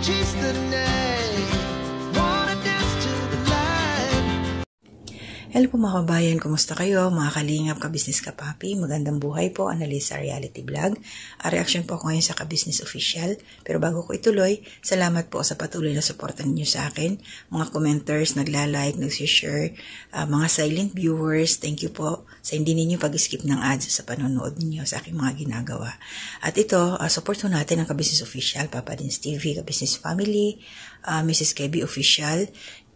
chase the night, wanna dance to the light. Hello po mga kabayan, kumusta kayo? Mga kalingap, ka-business ka-papi, magandang buhay po, Analisa Reality Vlog. Reaction po ako ngayon sa ka-business official. Pero bago ko ituloy, salamat po sa patuloy na suporta ninyo sa akin. Mga commenters, nagla-like, nag-share, mga silent viewers, thank you po sa hindi ninyo pag-skip ng ads sa panonood ninyo sa aking mga ginagawa. At ito, support po natin ang ka-business official, Papa Dins TV, ka-business family, Mrs. Kebby Official,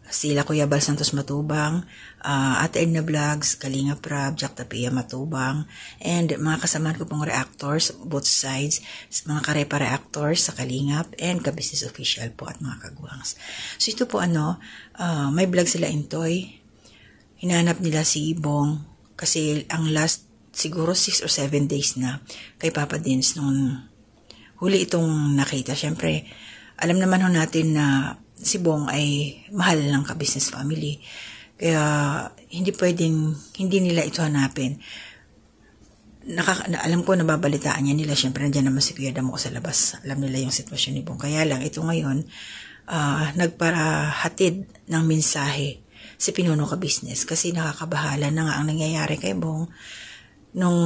sila Kuya Bal Santos Matubang, Ate Edna Vlogs, Kalinga Prab, Jack Tapia Matubang, and mga kasamahan ko pong reactors, both sides, mga karepa reactors sa Kalingap, and ka-business official po at mga kagwangs. So ito po may vlog sila Intoy, hinanap nila si Bong, kasi ang last siguro 6 or 7 days na kay Papa Dins nung huli itong nakita. Siyempre, alam naman ho natin na si Bong ay mahal ng ka-business family. Kaya hindi pwedeng hindi nila ito hanapin. Alam ko nababalitaan niya nila. Siyempre nandiyan naman si Kuya Damo sa labas. Alam nila yung sitwasyon ni Bong. Kaya lang ito ngayon nagparahatid ng mensahe si Pinuno Ka-Business. Kasi nakakabahala na nga ang nangyayari kay Bong. Nung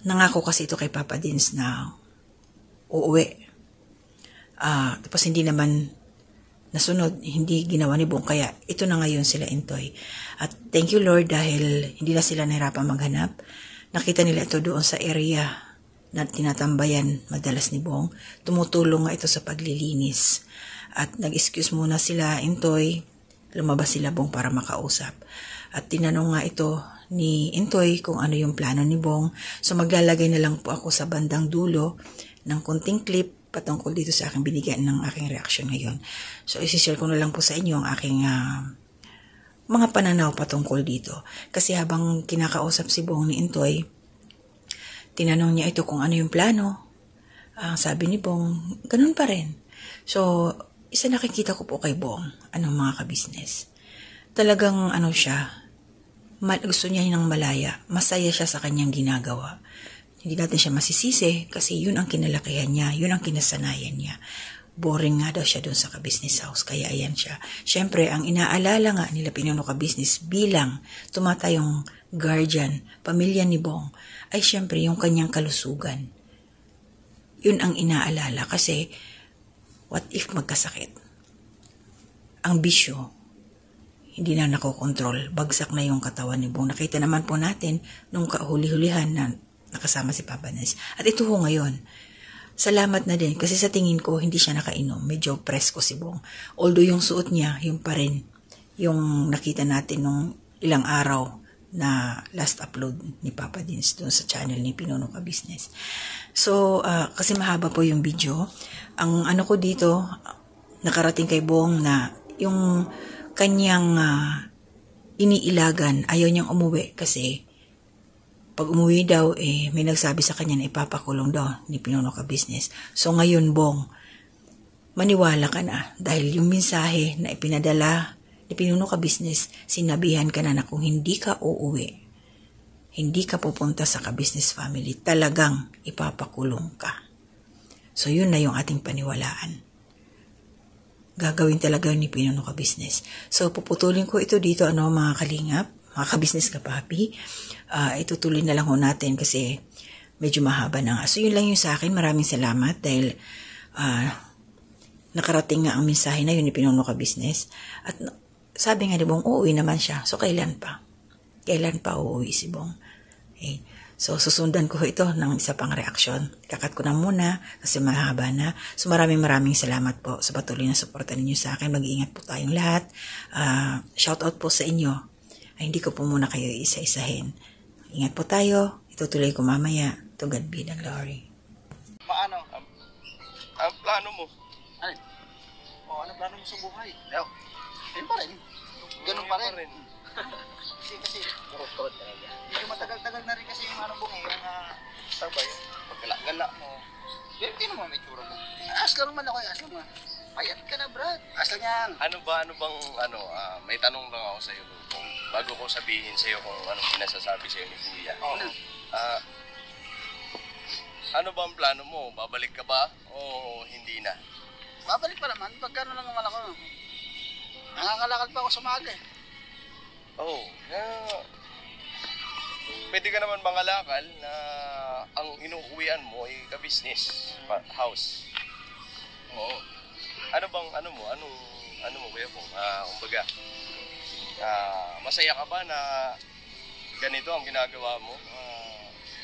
nangako kasi ito kay Papa Dins na uuwi. Tapos hindi naman nasunod, hindi ginawa ni Bong, kaya ito na ngayon sila Intoy. At thank you Lord dahil hindi na sila nahirapan maghanap. Nakita nila ito doon sa area na tinatambayan madalas ni Bong. Tumutulong nga ito sa paglilinis. At nag-excuse muna sila Intoy, lumabas sila Bong para makausap. At tinanong nga ito ni Intoy kung ano yung plano ni Bong. So maglalagay na lang po ako sa bandang dulo ng kunting clip patungkol dito sa aking binigyan ng aking reaction ngayon. So, isi-share ko na lang po sa inyo ang aking mga pananaw patungkol dito. Kasi habang kinakausap si Bong ni Intoy, tinanong niya ito kung ano yung plano. Sabi ni Bong, ganun pa rin. So, isa nakikita ko po kay Bong, anong mga ka-business. Talagang siya, gusto niya ng malaya, masaya siya sa kanyang ginagawa. Hindi natin siya masisisi kasi yun ang kinalakihan niya, yun ang kinasanayan niya. Boring nga daw siya doon sa ka-business house, kaya ayan siya. Siyempre, ang inaalala nga nila Pinuno Ka-Business bilang tumatayong guardian, pamilya ni Bong, ay siyempre yung kanyang kalusugan. Yun ang inaalala kasi what if magkasakit? Ang bisyo, hindi na nakokontrol, bagsak na yung katawan ni Bong. Nakita naman po natin nung kahuli-hulihan na nakasama si Papa Dins. At ito ho ngayon, salamat na din kasi sa tingin ko hindi siya nakainom. Medyo presko si Bong. Although yung suot niya, yung pa rin, yung nakita natin nung ilang araw na last upload ni Papa Dins doon sa channel ni Pinuno Ka-Business. So, kasi mahaba po yung video. Ang ko dito, nakarating kay Bong na yung kanyang iniilagan, ayaw niyang umuwi kasi pag umuwi daw, may nagsabi sa kanya na ipapakulong daw ni Pinuno Ka-Business. So ngayon, Bong, maniwala ka na dahil yung mensahe na ipinadala ni Pinuno Ka-Business, sinabihan ka na kung hindi ka uuwi, hindi ka pupunta sa ka-business family, talagang ipapakulong ka. So yun na yung ating paniwalaan. Gagawin talaga ni Pinuno Ka-Business. So puputulin ko ito dito, mga kalingap, mga ka-business ka-papi. Itutuloy na lang ho natin kasi medyo mahaba na nga. So yun lang yung sa akin. Maraming salamat dahil nakarating nga ang mensahe na yun ni Pinuno Ka-Business. At sabi nga ni Bong, uuwi naman siya. So kailan pa? Kailan pa uuwi si Bong? Okay. So susundan ko ito ng isa pang reaksyon. Kakat ko na muna kasi mahaba na. So maraming salamat po sa patuloy na suporta ninyo sa akin. Mag-iingat po tayong lahat. Shout out po sa inyo. Ay, hindi ko po muna kayo isa-isahin. Ingat po tayo. Itutuloy ko mamaya. To God be the glory. Maano? Ang plano mo? Ano? Ano plano mo sa buhay? Ganun pa rin. Ganun pa rin. Kasi kurot-kurot talaga. Medyo matagal-tagal na rin kasi yung Bong yung sabay. Paggalak-galak mo. Hindi naman may tsura mo. Aslang naman ako. Aslang naman. Payat ka na, Brad. Aslang yan. Ano bang, may tanong lang ako sa'yo kung bago ko sabihin sa'yo kung anong pinasasabi sa'yo ni Kuya. Ano ba ang plano mo? Babalik ka ba o hindi na? babalik pa naman. Pagka ano lang naman ako. Nangangalakal pa ako sa umaga eh. Oo. Pwede ka naman mangalakal na ang inuuwian mo ay ka-business, house. Oo. Ano bang, ano mo kuya pong, kumbaga, masaya ka ba na ganito ang ginagawa mo?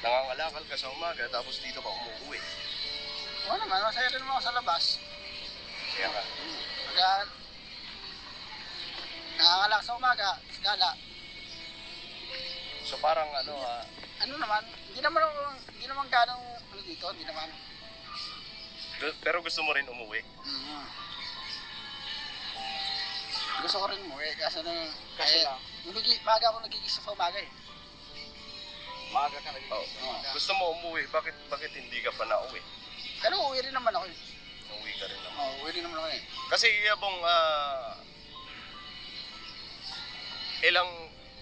Nangangalakal ka sa umaga tapos dito ka umuwi. Oo naman, masaya rin naman ako sa labas. Kaya ka. Pagka nangangalak sa umaga, gala. So parang Ano naman, hindi naman ganong ano dito, hindi naman. pero gusto mo rin umuwi. Gusto ko rin mo eh, kasi maga ako nagigisa sa umaga eh. Maga ka nagigisa Oh. sa umaga. Gusto mo umuwi, bakit hindi ka pa nauwi? Pero uwi rin naman ako eh. Umuwi ka rin naman. Oo, uwi rin naman ako eh. Kasi yabong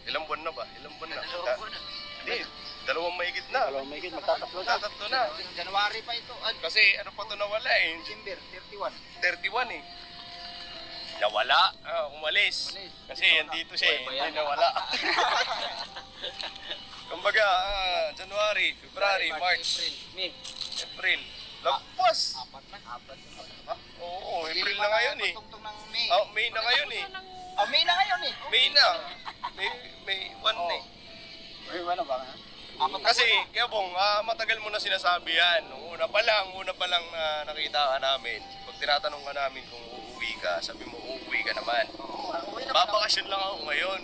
ilang buwan na ba? Ilang buwan na? Hindi, 2 mahigit na. Mahigit, magtatatlo Tatatlo na. January pa ito. Kasi ano pa ito nawala eh? December, 31. 31 eh. Nawala, umalis. Kasi dito siya eh, hindi nawala. Kumbaga, January, February, March, May. April. Lagpas! Apat. Oo, April na ngayon eh. Tungtong ng May. Oh, May na ngayon eh. May na ngayon eh. May na. May 1 na eh. May ano ba? Kasi, kaya bong, matagal mo na sinasabi yan. Nung una pa lang nakita ka namin. Pag tinatanong ka namin kung uuwi ka, sabi mo uuwi ka naman. Babakasyon lang ako ngayon.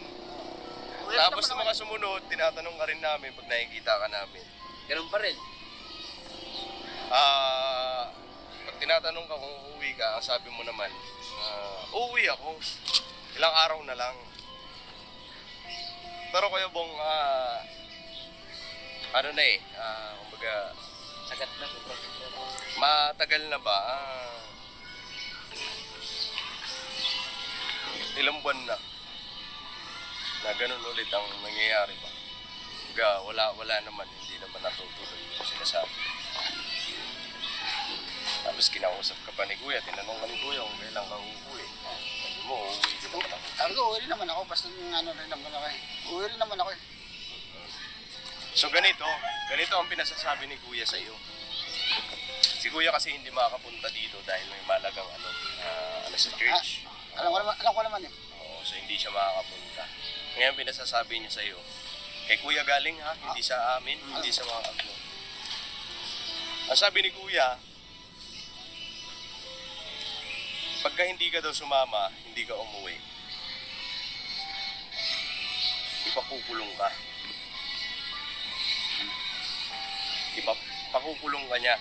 Tapos nung mga sumunod, tinatanong ka rin namin pag nakikita ka namin. Ganun pa rin. Pag tinatanong ka kung uuwi ka, ang sabi mo naman, uuwi ako. Ilang araw na lang. Pero Kuya Bong, ano na eh, kumbaga, Sagat na. matagal na ba? Ilang buwan na ganun ulit ang nangyayari ba? Kumbaga, wala naman, hindi naman natutuloy yung sinasabi. Tapos kinausap ka pa ni Kuya, tinanong ka ni Kuya kung kailan ka uuwi. Sabi mo, uuwi din naman ako. Sabi ko, uwi rin naman ako. Basta ano rin naman ako eh. Uwi rin naman ako eh. So ganito ang pinasasabi ni Kuya sa iyo. Si Kuya kasi hindi makakapunta dito dahil may malagang sa church. Alam ko naman eh. Oo, so hindi siya makakapunta. Ngayon pinasasabi niya sa iyo, kay Kuya galing ha, hindi sa amin, hindi sa mga agno. Ang sabi ni Kuya, pagka hindi ka daw sumama, hindi ka umuwi, ipakukulong ka. Pakukulong ka niya.